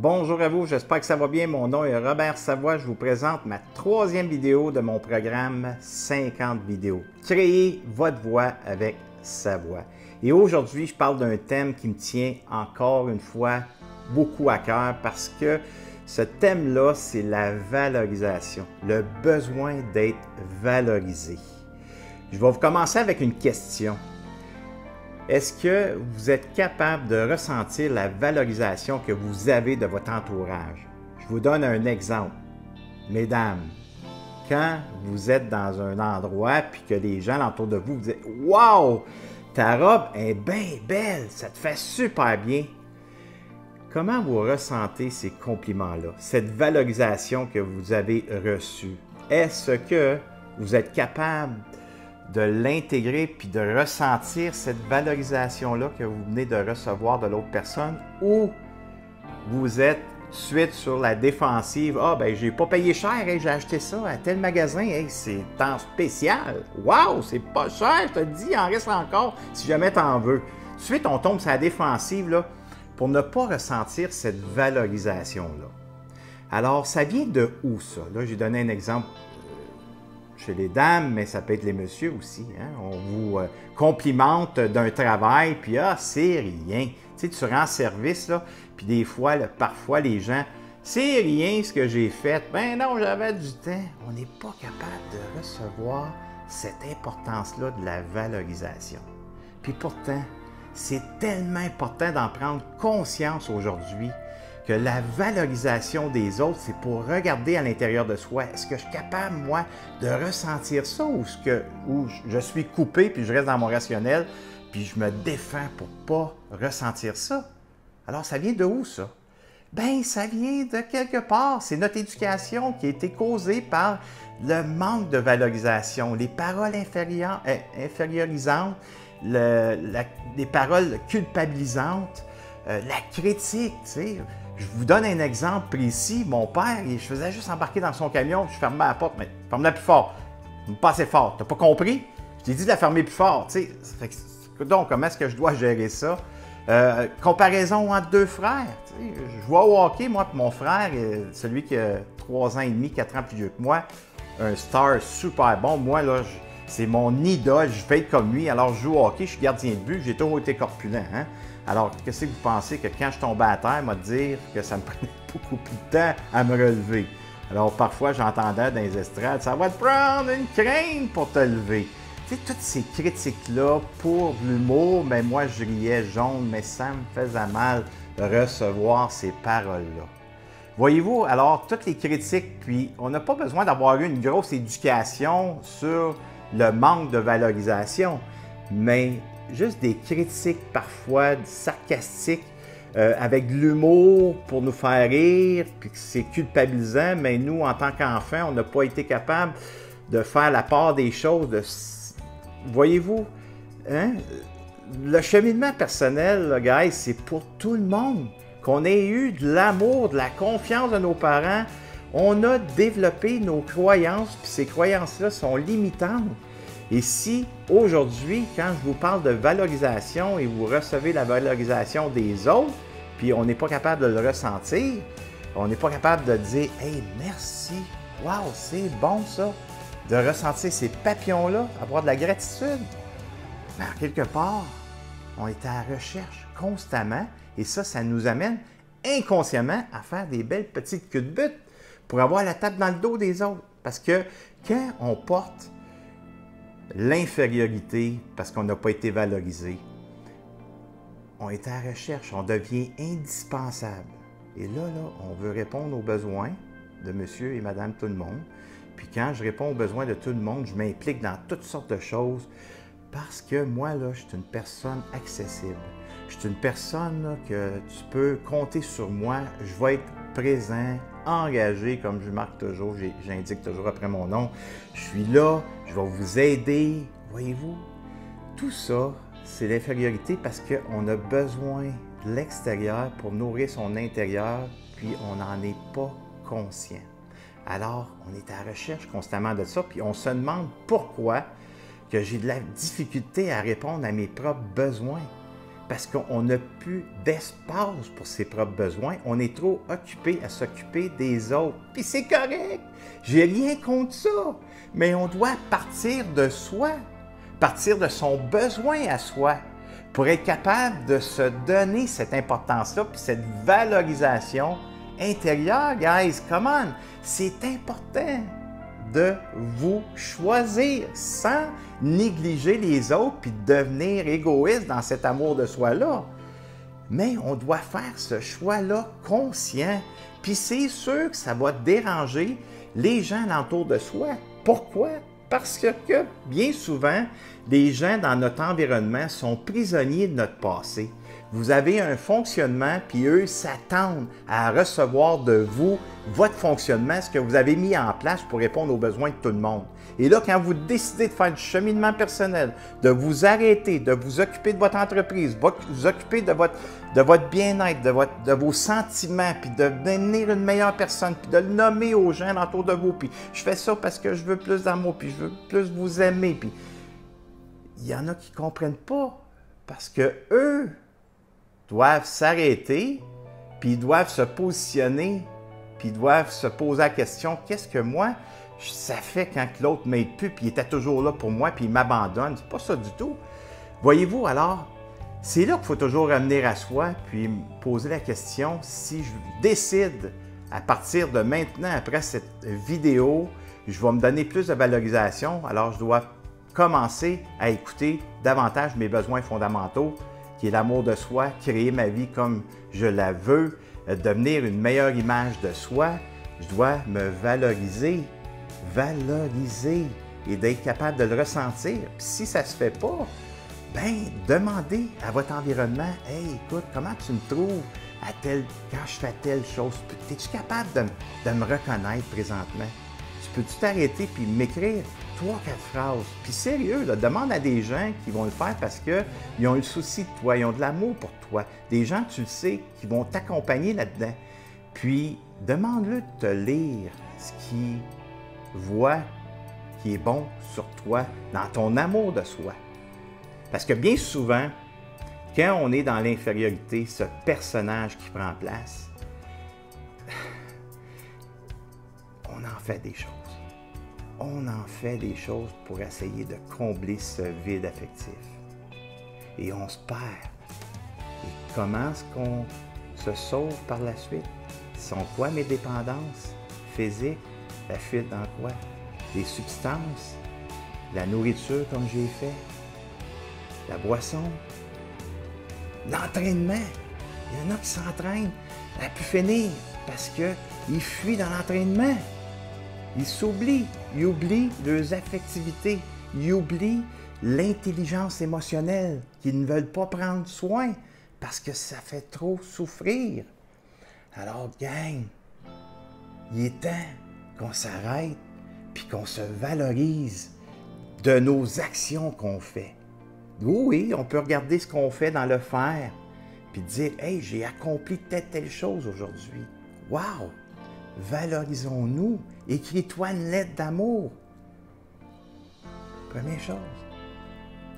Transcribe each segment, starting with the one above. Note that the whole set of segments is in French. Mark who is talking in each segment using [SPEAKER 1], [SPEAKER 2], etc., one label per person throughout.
[SPEAKER 1] Bonjour à vous, j'espère que ça va bien. Mon nom est Robert Savoie. Je vous présente ma troisième vidéo de mon programme 50 vidéos. Créez votre voix avec sa voix. Et aujourd'hui, je parle d'un thème qui me tient encore une fois beaucoup à cœur parce que ce thème-là, c'est la valorisation, le besoin d'être valorisé. Je vais vous commencer avec une question. Est-ce que vous êtes capable de ressentir la valorisation que vous avez de votre entourage? Je vous donne un exemple. Mesdames, quand vous êtes dans un endroit puis que les gens autour de vous vous disent « Wow! Ta robe est bien belle, ça te fait super bien! » Comment vous ressentez ces compliments-là, cette valorisation que vous avez reçue? Est-ce que vous êtes capable de l'intégrer puis de ressentir cette valorisation-là que vous venez de recevoir de l'autre personne, ou vous êtes suite sur la défensive? Ah, ben, j'ai pas payé cher, hey, j'ai acheté ça à tel magasin, hey, c'est en spécial. Wow, c'est pas cher, je te dis, il en reste encore si jamais t'en veux. Ensuite, on tombe sur la défensive là, pour ne pas ressentir cette valorisation-là. Alors, ça vient de où ça? Là, j'ai donné un exemple chez les dames, mais ça peut être les messieurs aussi. Hein? On vous complimente d'un travail, puis ah, c'est rien. Tu sais, tu rends service, là, puis des fois, là, parfois, les gens, c'est rien ce que j'ai fait. Ben non, j'avais du temps. On n'est pas capable de recevoir cette importance-là de la valorisation. Puis pourtant, c'est tellement important d'en prendre conscience aujourd'hui que la valorisation des autres, c'est pour regarder à l'intérieur de soi. Est-ce que je suis capable, moi, de ressentir ça ou je suis coupé puis je reste dans mon rationnel puis je me défends pour pas ressentir ça? Alors, ça vient de où, ça? Bien, ça vient de quelque part. C'est notre éducation qui a été causée par le manque de valorisation, les paroles infériorisantes, les paroles culpabilisantes, la critique, tu sais. Je vous donne un exemple précis. Mon père, je faisais juste embarquer dans son camion, je fermais la porte, mais ferme-la plus fort. Pas assez fort. T'as pas compris? Je t'ai dit de la fermer plus fort. Tu sais. Donc, comment est-ce que je dois gérer ça? Comparaison entre deux frères. Tu sais. Je vois au hockey, moi, puis mon frère, celui qui a 3 ans et demi, 4 ans plus vieux que moi, un star super bon. Moi, là, c'est mon idole, je vais être comme lui. Alors, je joue au hockey, je suis gardien de but, j'ai toujours été corpulent. Hein? Alors, qu'est-ce que vous pensez que quand je tombais à terre, m'a dire que ça me prenait beaucoup plus de temps à me relever? Alors, parfois, j'entendais dans les estrades, ça va te prendre une crème pour te lever. Tu sais, toutes ces critiques-là pour l'humour, mais moi, je riais jaune, mais ça me faisait mal de recevoir ces paroles-là. Voyez-vous, alors, toutes les critiques, puis on n'a pas besoin d'avoir eu une grosse éducation sur le manque de valorisation, mais juste des critiques parfois sarcastiques, avec de l'humour pour nous faire rire, puis que c'est culpabilisant, mais nous, en tant qu'enfants, on n'a pas été capable de faire la part des choses. Voyez-vous, hein? Le cheminement personnel, là, guys, c'est pour tout le monde. Qu'on ait eu de l'amour, de la confiance de nos parents, on a développé nos croyances, puis ces croyances-là sont limitantes. Et si aujourd'hui, quand je vous parle de valorisation et vous recevez la valorisation des autres, puis on n'est pas capable de le ressentir, on n'est pas capable de dire « Hey, merci! Wow, c'est bon ça! » De ressentir ces papillons-là, avoir de la gratitude. Mais quelque part, on est à la recherche constamment et ça nous amène inconsciemment à faire des belles petites culbutes pour avoir la tape dans le dos des autres. Parce que quand on porte l'infériorité parce qu'on n'a pas été valorisé, on est à la recherche, on devient indispensable. Et là, on veut répondre aux besoins de monsieur et madame tout le monde. Puis quand je réponds aux besoins de tout le monde, je m'implique dans toutes sortes de choses parce que moi, là, je suis une personne accessible. Je suis une personne là, que tu peux compter sur moi. Je vais être présent, engagé, comme je marque toujours, j'indique toujours après mon nom. Je suis là, je vais vous aider. Voyez-vous, tout ça, c'est l'infériorité parce qu'on a besoin de l'extérieur pour nourrir son intérieur, puis on n'en est pas conscient. Alors, on est à la recherche constamment de ça, puis on se demande pourquoi que j'ai de la difficulté à répondre à mes propres besoins. parce qu'on n'a plus d'espace pour ses propres besoins. On est trop occupé à s'occuper des autres. Puis c'est correct. J'ai rien contre ça. Mais on doit partir de soi, partir de son besoin à soi, pour être capable de se donner cette importance-là, puis cette valorisation intérieure. Guys, come on! C'est important de vous choisir sans négliger les autres puis devenir égoïste dans cet amour de soi-là. Mais on doit faire ce choix-là conscient. Puis c'est sûr que ça va déranger les gens alentour de soi. Pourquoi? Parce que bien souvent, les gens dans notre environnement sont prisonniers de notre passé. Vous avez un fonctionnement, puis eux s'attendent à recevoir de vous votre fonctionnement, ce que vous avez mis en place pour répondre aux besoins de tout le monde. Et là, quand vous décidez de faire du cheminement personnel, de vous arrêter, de vous occuper de votre entreprise, de vous occuper de votre bien-être, de vos sentiments, puis de devenir une meilleure personne, puis de le nommer aux gens autour de vous, puis je fais ça parce que je veux plus d'amour, puis je veux plus vous aimer, puis il y en a qui ne comprennent pas, parce que eux doivent s'arrêter, puis ils doivent se positionner, puis ils doivent se poser la question, qu'est-ce que moi, ça fait quand l'autre ne m'aide plus, puis il était toujours là pour moi, puis il m'abandonne. C'est pas ça du tout. Voyez-vous, alors, c'est là qu'il faut toujours revenir à soi, puis me poser la question, si je décide, à partir de maintenant, après cette vidéo, je vais me donner plus de valorisation, alors je dois commencer à écouter davantage mes besoins fondamentaux, qui est l'amour de soi, créer ma vie comme je la veux, devenir une meilleure image de soi. Je dois me valoriser et d'être capable de le ressentir. Puis si ça ne se fait pas, bien, demandez à votre environnement, « Hey, écoute, comment tu me trouves quand je fais telle chose? Es-tu capable de me reconnaître présentement? Tu peux-tu t'arrêter puis m'écrire 3-4 phrases? Puis sérieux, là, demande à des gens qui vont le faire parce qu'ils ont le souci de toi, ils ont de l'amour pour toi. Des gens, tu le sais, qui vont t'accompagner là-dedans. Puis, demande-le de te lire ce qu'ils voient qui est bon sur toi, dans ton amour de soi. Parce que bien souvent, quand on est dans l'infériorité, ce personnage qui prend place, on en fait des choses. On en fait des choses pour essayer de combler ce vide affectif. Et on se perd. Et comment est-ce qu'on se sauve par la suite? Sont quoi mes dépendances physiques? La fuite dans quoi? Les substances? La nourriture comme j'ai fait? La boisson? L'entraînement? Il y en a qui s'entraînent à plus finir parce qu'ils fuient dans l'entraînement. Ils s'oublient, ils oublient leurs affectivités, ils oublient l'intelligence émotionnelle, qu'ils ne veulent pas prendre soin parce que ça fait trop souffrir. Alors, gang, il est temps qu'on s'arrête puis qu'on se valorise de nos actions qu'on fait. Oui, on peut regarder ce qu'on fait dans le faire puis dire « Hey, j'ai accompli telle chose aujourd'hui. Wow! » Valorisons-nous. Écris-toi une lettre d'amour. Première chose,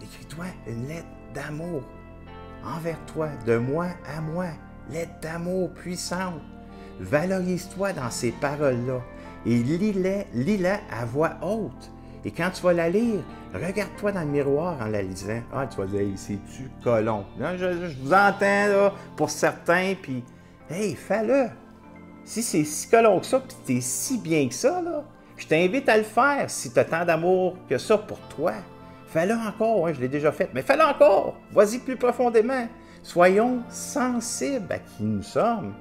[SPEAKER 1] écris-toi une lettre d'amour envers toi, de moi à moi. Lettre d'amour puissante. Valorise-toi dans ces paroles-là et lis-la à voix haute. Et quand tu vas la lire, regarde-toi dans le miroir en la lisant. Ah, tu vas dire, hey, c'est-tu colon? Là, je vous entends là, pour certains, puis hey, fais-le. Si c'est si colon que ça, puis t'es si bien que ça, là, je t'invite à le faire si tu as tant d'amour que ça pour toi. Fais-le encore, hein, je l'ai déjà fait, mais fais-le encore. Vas-y plus profondément. Soyons sensibles à qui nous sommes.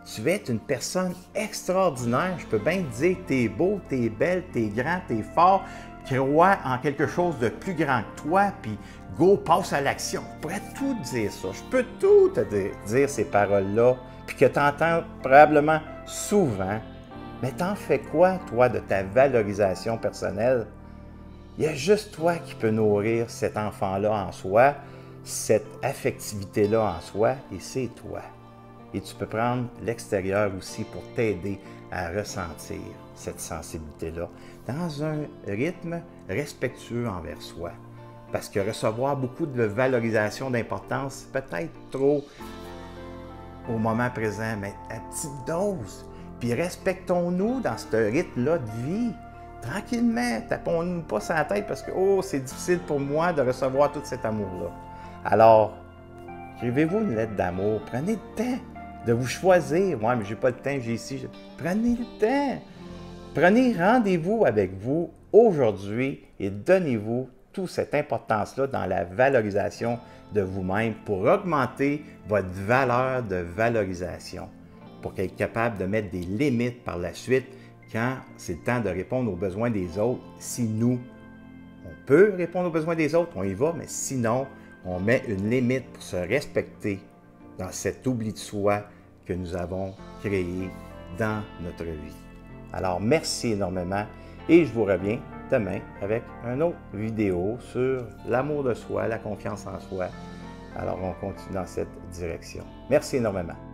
[SPEAKER 1] Tu vas être une personne extraordinaire. Je peux bien te dire que tu es beau, tu es belle, tu es grand, tu es fort. Crois en quelque chose de plus grand que toi, puis go, passe à l'action. Je pourrais tout te dire ça. Je peux tout te dire ces paroles-là, puis que tu entends probablement souvent. Mais t'en fais quoi, toi, de ta valorisation personnelle? Il y a juste toi qui peux nourrir cet enfant-là en soi, cette affectivité-là en soi, et c'est toi. Et tu peux prendre l'extérieur aussi pour t'aider à ressentir cette sensibilité-là dans un rythme respectueux envers soi. Parce que recevoir beaucoup de valorisation, d'importance, peut-être trop au moment présent, mais à petite dose. Puis respectons-nous dans ce rythme-là de vie. Tranquillement, tapons-nous pas sur la tête parce que, oh, c'est difficile pour moi de recevoir tout cet amour-là. Alors, écrivez-vous une lettre d'amour. Prenez le temps de vous choisir. Ouais, mais j'ai pas le temps, j'ai ici. Prenez le temps. Prenez rendez-vous avec vous aujourd'hui et donnez-vous toute cette importance-là dans la valorisation de vous-même pour augmenter votre valeur de valorisation, pour être capable de mettre des limites par la suite quand c'est le temps de répondre aux besoins des autres. Si nous, on peut répondre aux besoins des autres, on y va, mais sinon, on met une limite pour se respecter dans cet oubli de soi que nous avons créé dans notre vie. Alors, merci énormément et je vous reviens demain avec une autre vidéo sur l'amour de soi, la confiance en soi. Alors, on continue dans cette direction. Merci énormément.